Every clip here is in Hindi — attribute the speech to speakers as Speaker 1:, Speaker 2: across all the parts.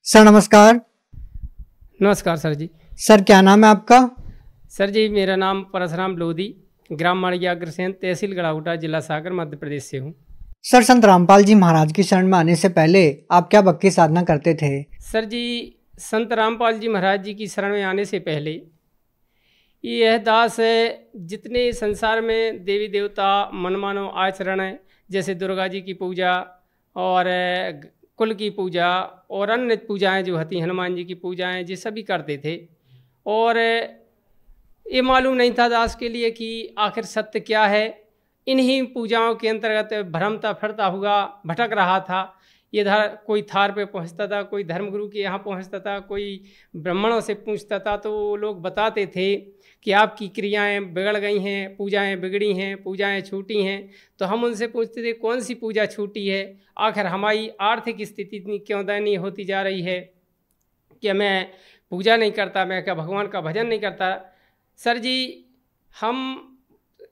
Speaker 1: सर नमस्कार।
Speaker 2: नमस्कार सर जी।
Speaker 1: सर क्या नाम है आपका?
Speaker 2: सर जी मेरा नाम परशुराम लोधी, ग्राम माड़िया अग्रसेन, तहसील गढ़ाऊटा, जिला सागर, मध्य प्रदेश से हूँ।
Speaker 1: सर संत रामपाल जी महाराज की शरण में आने से पहले आप क्या भक्ति साधना करते थे?
Speaker 2: सर जी संत रामपाल जी महाराज जी की शरण में आने से पहले यह दास है, जितने संसार में देवी देवता मनमानो आचरण है, जैसे दुर्गा जी की पूजा और कुल की पूजा और अन्य पूजाएं जो होती, हनुमान जी की पूजाएं, ये सभी करते थे। और ये मालूम नहीं था दास के लिए कि आखिर सत्य क्या है। इन्हीं पूजाओं के अंतर्गत भ्रमता फिरता हुआ भटक रहा था। इधर कोई थार पे पहुंचता था, कोई धर्मगुरु के यहाँ पहुंचता था, कोई ब्राह्मणों से पूछता था, तो वो लोग बताते थे कि आपकी क्रियाएं बिगड़ गई हैं, पूजाएं बिगड़ी हैं, पूजाएं छूटी हैं। तो हम उनसे पूछते थे कौन सी पूजा छूटी है, आखिर हमारी आर्थिक स्थिति इतनी क्यों दयनीय होती जा रही है कि मैं पूजा नहीं करता, मैं क्या भगवान का भजन नहीं करता। सर जी हम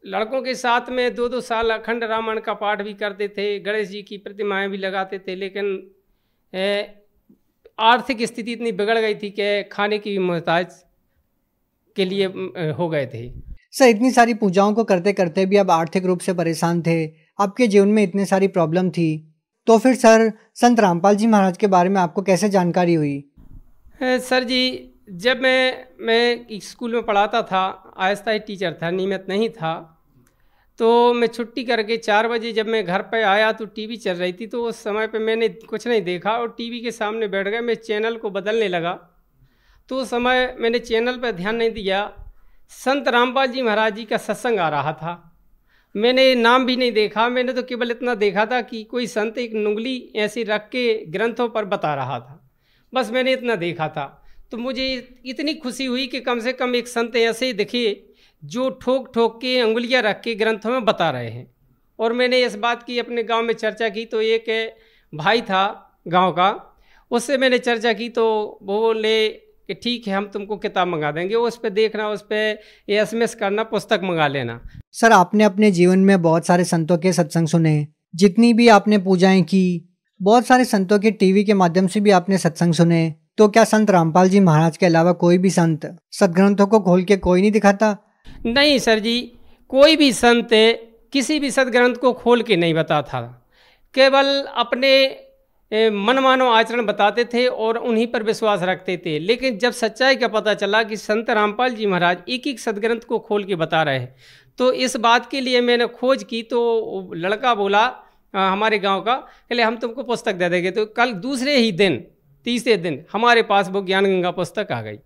Speaker 2: लड़कों के साथ में 2-2 साल अखंड रामायण का पाठ भी करते थे, गणेश जी की प्रतिमाएं भी लगाते थे, लेकिन आर्थिक स्थिति इतनी बिगड़ गई थी कि खाने की भी मोहताज के लिए हो गए थे।
Speaker 1: सर इतनी सारी पूजाओं को करते करते भी आप आर्थिक रूप से परेशान थे, आपके जीवन में इतनी सारी प्रॉब्लम थी, तो फिर सर संत रामपाल जी महाराज के बारे में आपको कैसे जानकारी हुई?
Speaker 2: सर जी जब मैं स्कूल में पढ़ाता था, अस्थायी टीचर था, नियमित नहीं था, तो मैं छुट्टी करके 4 बजे जब मैं घर पे आया तो टीवी चल रही थी। तो उस समय पे मैंने कुछ नहीं देखा और टीवी के सामने बैठ गया, मैं चैनल को बदलने लगा। तो उस समय मैंने चैनल पर ध्यान नहीं दिया, संत रामपाल जी महाराज जी का सत्संग आ रहा था। मैंने नाम भी नहीं देखा, मैंने तो केवल इतना देखा था कि कोई संत एक उंगली ऐसी रख के ग्रंथों पर बता रहा था, बस मैंने इतना देखा था। तो मुझे इतनी खुशी हुई कि कम से कम एक संत ऐसे ही दिखे जो ठोक ठोक के उंगलियां रख के ग्रंथों में बता रहे हैं। और मैंने इस बात की अपने गांव में चर्चा की, तो एक भाई था गांव का, उससे मैंने चर्चा की, तो वो बोले कि ठीक है हम तुमको किताब मंगा देंगे, उस पर देखना, उस पर SMS करना, पुस्तक मंगा लेना।
Speaker 1: सर आपने अपने जीवन में बहुत सारे संतों के सत्संग सुने, जितनी भी आपने पूजाएं की, बहुत सारे संतों के टीवी के माध्यम से भी आपने सत्संग सुने, तो क्या संत रामपाल जी महाराज के अलावा कोई भी संत सदग्रंथों को खोल के कोई नहीं दिखाता?
Speaker 2: नहीं सर जी, कोई भी संत किसी भी सदग्रंथ को खोल के नहीं बताता था, केवल अपने मनमानो आचरण बताते थे और उन्हीं पर विश्वास रखते थे। लेकिन जब सच्चाई का पता चला कि संत रामपाल जी महाराज एक एक सदग्रंथ को खोल के बता रहे हैं, तो इस बात के लिए मैंने खोज की। तो लड़का बोला हमारे गांव का, कहले हम तुमको पुस्तक दे देंगे। तो कल दूसरे ही दिन, तीसरे दिन हमारे पास वो ज्ञान गंगा पुस्तक आ गई।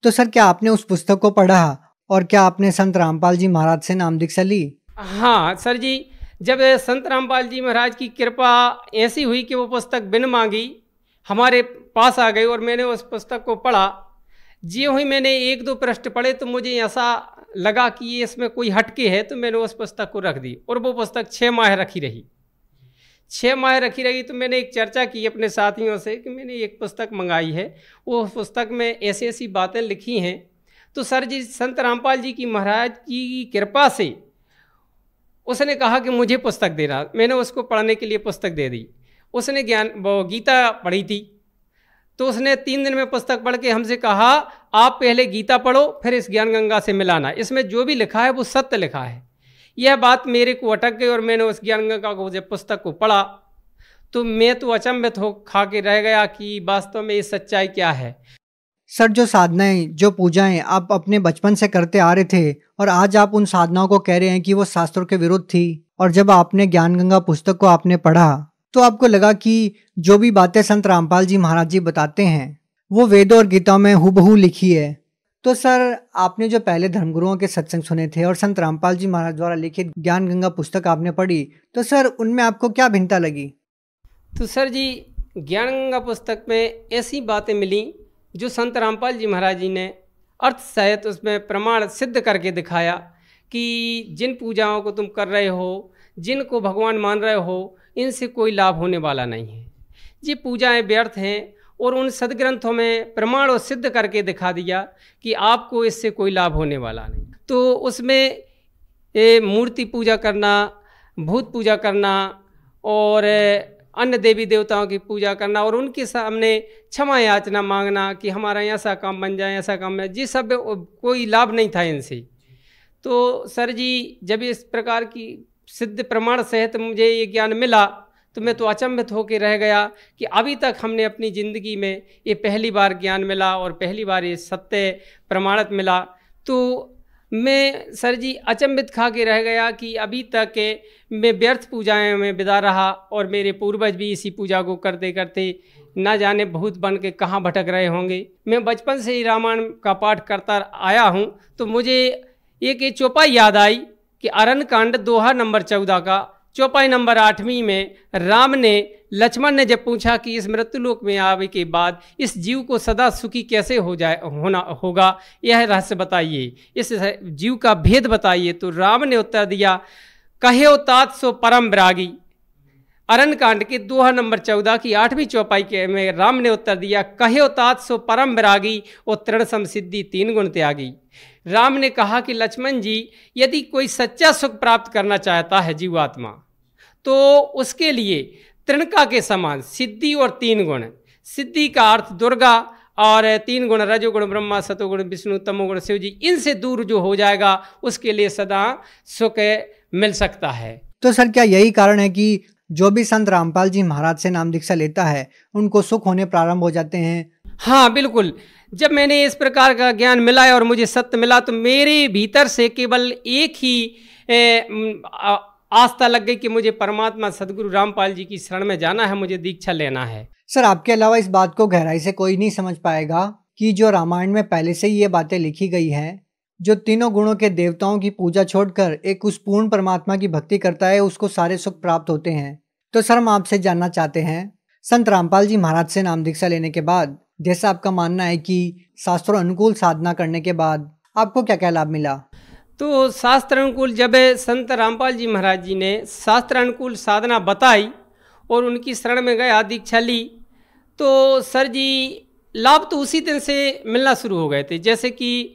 Speaker 1: तो सर क्या आपने उस पुस्तक को पढ़ा और क्या आपने संत रामपाल जी महाराज से नाम दीक्षा ली?
Speaker 2: हाँ सर जी, जब संत रामपाल जी महाराज की कृपा ऐसी हुई कि वो पुस्तक बिन मांगी हमारे पास आ गई और मैंने उस पुस्तक को पढ़ा। जी हुई मैंने 1-2 पृष्ठ पढ़े तो मुझे ऐसा लगा कि ये इसमें कोई हटके है, तो मैंने उस पुस्तक को रख दी और वो पुस्तक 6 माह रखी रही। 6 माह रखी रही तो मैंने एक चर्चा की अपने साथियों से कि मैंने एक पुस्तक मंगाई है, वो पुस्तक में ऐसी ऐसी बातें लिखी हैं। तो सर जी संत रामपाल जी की महाराज की कृपा से उसने कहा कि मुझे पुस्तक देना। मैंने उसको पढ़ने के लिए पुस्तक दे दी। उसने वो गीता पढ़ी थी, तो उसने 3 दिन में पुस्तक पढ़ के हमसे कहा आप पहले गीता पढ़ो फिर इस ज्ञान गंगा से मिलाना, इसमें जो भी लिखा है वो सत्य लिखा है। यह बात मेरे को अटक गई और मैंने उस ज्ञान गंगा को जब पुस्तक को पढ़ा तो मैं तो अचंभित हो खा के रह गया कि वास्तव में ये सच्चाई क्या है।
Speaker 1: सर जो साधनाएं, जो पूजाएं आप अपने बचपन से करते आ रहे थे और आज आप उन साधनाओं को कह रहे हैं कि वो शास्त्रों के विरुद्ध थी, और जब आपने ज्ञान गंगा पुस्तक को आपने पढ़ा तो आपको लगा कि जो भी बातें संत रामपाल जी महाराज जी बताते हैं वो वेदों और गीता में हूबहू लिखी है। तो सर आपने जो पहले धर्मगुरुओं के सत्संग सुने थे और संत रामपाल जी महाराज द्वारा लिखित ज्ञान गंगा पुस्तक आपने पढ़ी, तो सर उनमें आपको क्या भिन्नता लगी?
Speaker 2: तो सर जी ज्ञान गंगा पुस्तक में ऐसी बातें मिली जो संत रामपाल जी महाराज जी ने अर्थ सहित उसमें प्रमाण सिद्ध करके दिखाया कि जिन पूजाओं को तुम कर रहे हो, जिनको भगवान मान रहे हो, इनसे कोई लाभ होने वाला नहीं है, ये पूजाएं व्यर्थ हैं। और उन सदग्रंथों में प्रमाण और सिद्ध करके दिखा दिया कि आपको इससे कोई लाभ होने वाला नहीं। तो उसमें मूर्ति पूजा करना, भूत पूजा करना और अन्य देवी देवताओं की पूजा करना और उनके सामने क्षमा याचना मांगना कि हमारा ऐसा काम बन जाए, ऐसा काम है, जी सब कोई लाभ नहीं था इनसे। तो सर जी जब इस प्रकार की सिद्ध प्रमाण सहित मुझे ये ज्ञान मिला तो मैं तो अचंभित होकर रह गया कि अभी तक हमने अपनी ज़िंदगी में ये पहली बार ज्ञान मिला और पहली बार ये सत्य प्रमाणित मिला। तो मैं सर जी अचंभित खा के रह गया कि अभी तक मैं व्यर्थ पूजाएं में बिता रहा और मेरे पूर्वज भी इसी पूजा को करते करते ना जाने भूत बन के कहाँ भटक रहे होंगे। मैं बचपन से ही रामायण का पाठ करता आया हूँ तो मुझे एक ये चौपाई याद आई कि अरण्य कांड दोहा नंबर 14 का चौपाई नंबर 8वीं में राम ने लक्ष्मण ने जब पूछा कि इस मृत्युलोक में आवे के बाद इस जीव को सदा सुखी कैसे होगा, यह रहस्य बताइए, इस जीव का भेद बताइए। तो राम ने उत्तर दिया, कहे तात सो परम विरागी। अरण्य कांड के दोहा नंबर 14 की 8वीं चौपाई के में राम ने उत्तर दिया, कहे तात सो परम विरागी और तृण समसिद्धि 3 गुण त्यागी। राम ने कहा कि लक्ष्मण जी, यदि कोई सच्चा सुख प्राप्त करना चाहता है जीवात्मा तो उसके लिए तृणका के समान सिद्धि और 3 गुण, सिद्धि का अर्थ दुर्गा और 3 गुण रजोगुण ब्रह्मा, सतोगुण विष्णु, तमोगुण शिव जी, इनसे दूर जो हो जाएगा उसके लिए सदा सुख मिल सकता है।
Speaker 1: तो सर क्या यही कारण है कि जो भी संत रामपाल जी महाराज से नाम दीक्षा लेता है उनको सुख होने प्रारंभ हो जाते हैं?
Speaker 2: हाँ बिल्कुल। जब मैंने इस प्रकार का ज्ञान मिला और मुझे सत्य मिला तो मेरे भीतर से केवल एक ही आस्था लग गई कि मुझे परमात्मा सदगुरु रामपाल जी की शरण में जाना है, मुझे दीक्षा लेना है।
Speaker 1: सर आपके अलावा इस बात को गहराई से कोई नहीं समझ पाएगा कि जो रामायण में पहले से ही ये बातें लिखी गई हैं, जो तीनों गुणों के देवताओं की पूजा छोड़कर एक उस पूर्ण परमात्मा की भक्ति करता है उसको सारे सुख प्राप्त होते हैं। तो सर हम आपसे जानना चाहते हैं, संत रामपाल जी महाराज से नाम दीक्षा लेने के बाद जैसा आपका मानना है कि शास्त्रों अनुकूल साधना करने के बाद आपको क्या क्या लाभ मिला?
Speaker 2: तो शास्त्र अनुकूल जब संत रामपाल जी महाराज जी ने शास्त्र अनुकूल साधना बताई और उनकी शरण में गया, दीक्षा ली, तो सर जी लाभ तो उसी दिन से मिलना शुरू हो गए थे। जैसे कि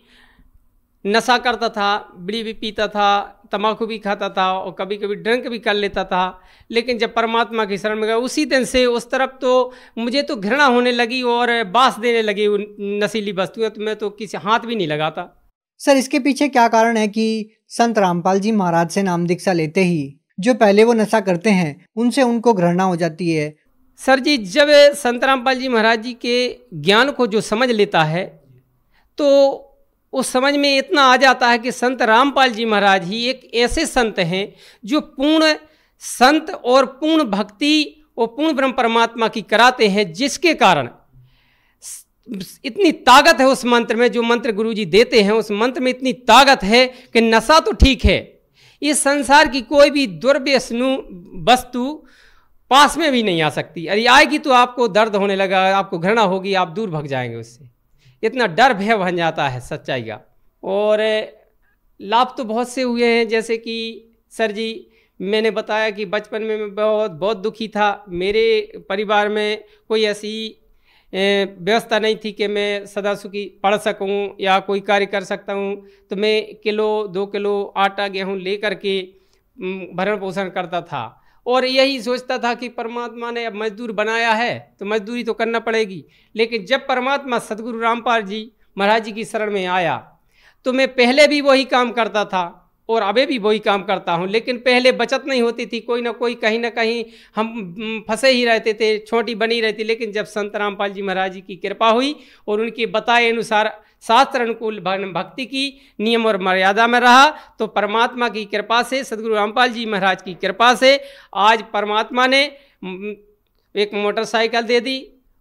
Speaker 2: नशा करता था, बीड़ी भी पीता था, तम्बाकू भी खाता था और कभी कभी ड्रिंक भी कर लेता था, लेकिन जब परमात्मा की शरण में गया उसी दिन से उस तरफ तो मुझे तो घृणा होने लगी और बास देने लगी नशीली वस्तुएं, तो मैं तो किसी हाथ भी नहीं लगाता।
Speaker 1: सर इसके पीछे क्या कारण है कि संत रामपाल जी महाराज से नाम दीक्षा लेते ही जो पहले वो नशा करते हैं उनसे उनको घृणा हो जाती है?
Speaker 2: सर जी जब संत रामपाल जी महाराज जी के ज्ञान को जो समझ लेता है तो उस समझ में इतना आ जाता है कि संत रामपाल जी महाराज ही एक ऐसे संत हैं जो पूर्ण संत और पूर्ण भक्ति और पूर्ण ब्रह्म परमात्मा की कराते हैं, जिसके कारण इतनी ताकत है उस मंत्र में। जो मंत्र गुरुजी देते हैं उस मंत्र में इतनी ताकत है कि नशा तो ठीक है, इस संसार की कोई भी दुर्व्यसनु वस्तु पास में भी नहीं आ सकती। अरे आएगी तो आपको दर्द होने लगा, आपको घृणा होगी, आप दूर भाग जाएंगे उससे, इतना डर भय बन जाता है सच्चाई का। और लाभ तो बहुत से हुए हैं, जैसे कि सर जी मैंने बताया कि बचपन में मैं बहुत दुखी था। मेरे परिवार में कोई ऐसी व्यवस्था नहीं थी कि मैं सदा सुखी पढ़ सकूं या कोई कार्य कर सकता हूं, तो मैं 1-2 किलो आटा गेहूं ले करके भरण पोषण करता था और यही सोचता था कि परमात्मा ने अब मजदूर बनाया है तो मजदूरी तो करना पड़ेगी। लेकिन जब परमात्मा सदगुरु रामपाल जी महाराज जी की शरण में आया तो मैं पहले भी वही काम करता था और अभी भी वही काम करता हूं, लेकिन पहले बचत नहीं होती थी, कोई ना कोई कहीं ना कहीं हम फंसे ही रहते थे, छोटी बनी रहती। लेकिन जब संत रामपाल जी महाराज जी की कृपा हुई और उनके बताए अनुसार शास्त्र अनुकूल भक्ति की नियम और मर्यादा में रहा तो परमात्मा की कृपा से, सदगुरु रामपाल जी महाराज की कृपा से आज परमात्मा ने एक मोटरसाइकिल दे दी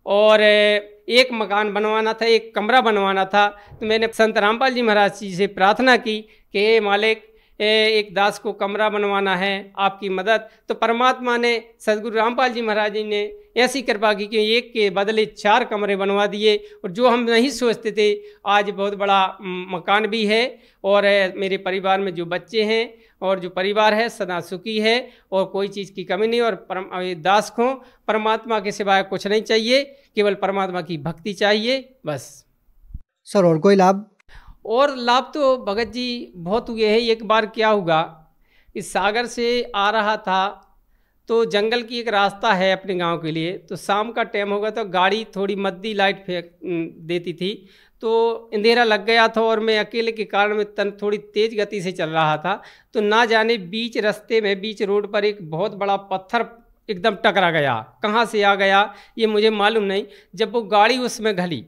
Speaker 2: और एक मकान बनवाना था, एक कमरा बनवाना था। तो मैंने संत रामपाल जी महाराज जी से प्रार्थना की कि हे मालिक, एक दास को कमरा बनवाना है, आपकी मदद। तो परमात्मा ने, सदगुरु रामपाल जी महाराज जी ने ऐसी कृपा की कि एक के बदले 4 कमरे बनवा दिए और जो हम नहीं सोचते थे आज बहुत बड़ा मकान भी है और मेरे परिवार में जो बच्चे हैं और जो परिवार है सदा सुखी है और कोई चीज़ की कमी नहीं। और दास को परमात्मा के सिवाय कुछ नहीं चाहिए, केवल परमात्मा की भक्ति चाहिए बस।
Speaker 1: सर और कोई लाभ?
Speaker 2: और लाभ तो भगत जी बहुत हुए हैं। एक बार क्या हुआ, इस सागर से आ रहा था तो जंगल की एक रास्ता है अपने गांव के लिए, तो शाम का टाइम होगा तो गाड़ी थोड़ी मद्दी लाइट फेंक देती थी, तो अंधेरा लग गया था और मैं अकेले के कारण में थोड़ी तेज़ गति से चल रहा था। तो ना जाने बीच रास्ते में, बीच रोड पर एक बहुत बड़ा पत्थर एकदम टकरा गया। कहाँ से आ गया ये मुझे मालूम नहीं। जब वो गाड़ी उसमें घली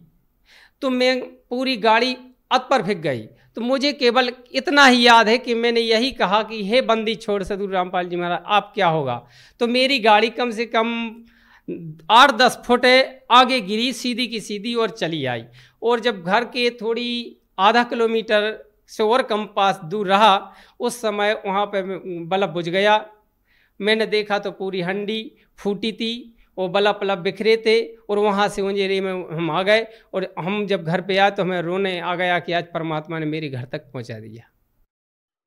Speaker 2: तो मैं पूरी गाड़ी अत पर फेंक गई। तो मुझे केवल इतना ही याद है कि मैंने यही कहा कि हे बंदी छोड़ सदगुरु रामपाल जी महाराज, आप क्या होगा। तो मेरी गाड़ी कम से कम 8-10 फुट आगे गिरी, सीधी की सीधी, और चली आई। और जब घर के थोड़ी आधा किलोमीटर से और कम पास दूर रहा, उस समय वहाँ पे बल्ब बुझ गया। मैंने देखा तो पूरी हंडी फूटी थी और बल्ब बल्ब बिखरे थे, और वहाँ से अंधेरे में हम आ गए। और हम जब घर पे आए तो हमें रोने आ गया कि आज परमात्मा ने मेरे घर तक पहुँचा दिया।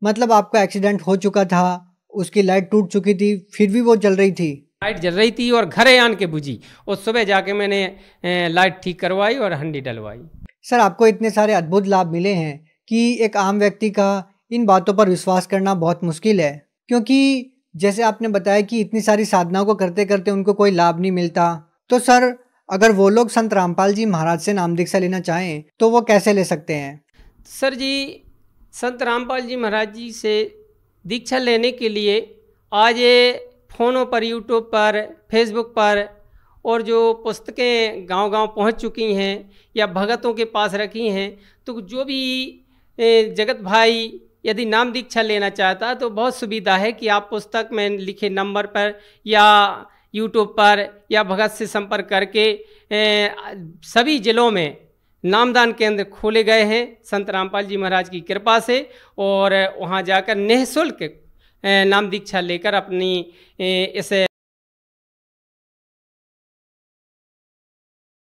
Speaker 1: मतलब आपका एक्सीडेंट हो चुका था, उसकी लाइट टूट चुकी थी, फिर भी वो जल रही थी?
Speaker 2: लाइट जल रही थी और घरे आन के बुझी, और सुबह जाके मैंने लाइट ठीक करवाई और हंडी डलवाई।
Speaker 1: सर, आपको इतने सारे अद्भुत लाभ मिले हैं कि एक आम व्यक्ति का इन बातों पर विश्वास करना बहुत मुश्किल है, क्योंकि जैसे आपने बताया कि इतनी सारी साधनाओं को करते करते उनको कोई लाभ नहीं मिलता। तो सर, अगर वो लोग संत रामपाल जी महाराज से नाम दीक्षा लेना चाहें तो वो कैसे ले सकते हैं?
Speaker 2: सर जी, संत रामपाल जी महाराज जी से दीक्षा लेने के लिए आज फ़ोनों पर, यूट्यूब पर, फेसबुक पर, और जो पुस्तकें गांव-गांव पहुंच चुकी हैं या भगतों के पास रखी हैं, तो जो भी जगत भाई यदि नाम दीक्षा लेना चाहता है तो बहुत सुविधा है कि आप पुस्तक में लिखे नंबर पर या यूट्यूब पर या भगत से संपर्क करके सभी ज़िलों में नामदान केंद्र खोले गए हैं संत रामपाल जी महाराज की कृपा से, और वहां जाकर निःशुल्क नाम दीक्षा लेकर अपनी इस